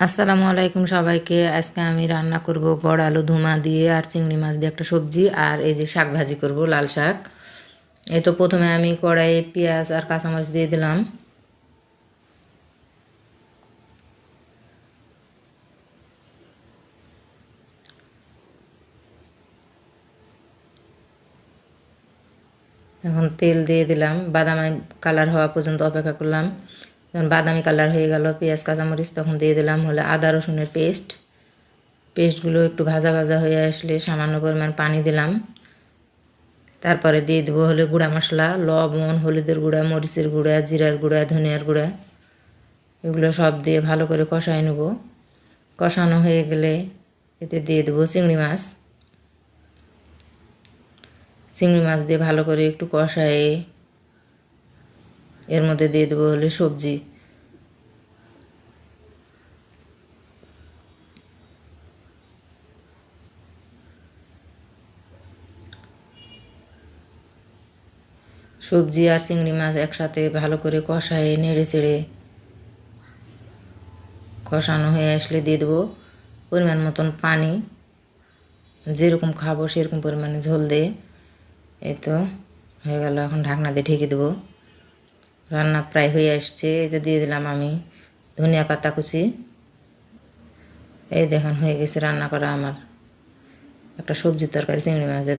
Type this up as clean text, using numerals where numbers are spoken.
আসসালামু আলাইকুম সবাইকে। আজকে আমি রান্না করব গড় আলু ধুমা দিয়ে আর চিংড়ি মাছ দিয়ে একটা সবজি, আর এই যে শাক ভাজি করব, লাল শাক। এই তো প্রথমে আমি কড়াইয়ে পেঁয়াজ আর কাঁচামরিচ দিয়ে দিলাম। এখন তেল দিয়ে দিলাম, বাদামি কালার হওয়া পর্যন্ত অপেক্ষা করলাম। যখন বাদামি কালার হয়ে গেল পেঁয়াজ কাঁচামরিচ, তখন দিয়ে দিলাম হলো আদা রসুনের পেস্টগুলো একটু ভাজা ভাজা হয়ে আসলে সামান্য পরিমাণ পানি দিলাম। তারপরে দিয়ে দেবো হলো গুঁড়া মশলা, লবণ, হলুদের গুঁড়া, মরিচের গুঁড়া, জিরার গুঁড়া, ধনিয়ার গুঁড়া। এগুলো সব দিয়ে ভালো করে কষাই নেব। কষানো হয়ে গেলে এতে দিয়ে দেবো চিংড়ি মাছ দিয়ে ভালো করে একটু কষায়ে এর মধ্যে দিয়ে দেবো হলে সবজি। সবজি আর চিংড়ি মাছ একসাথে ভালো করে কষায়ে নেড়ে চেড়ে কষানো হয়ে আসলে দিয়ে দেবো পরিমাণ মতন পানি, যেরকম খাবো সেরকম পরিমাণে ঝোল দিয়ে। এই তো হয়ে গেল, এখন ঢাকনা দিয়ে ঢেকে দেবো। রান্না প্রায় হয়ে আসছে। এই যে দিয়ে দিলাম আমি ধনিয়া পাতা কুচি। এই দেখুন হয়ে গেছে রান্না করা আমার একটা সবজির তরকারি চিংড়ি মাছ দিয়ে।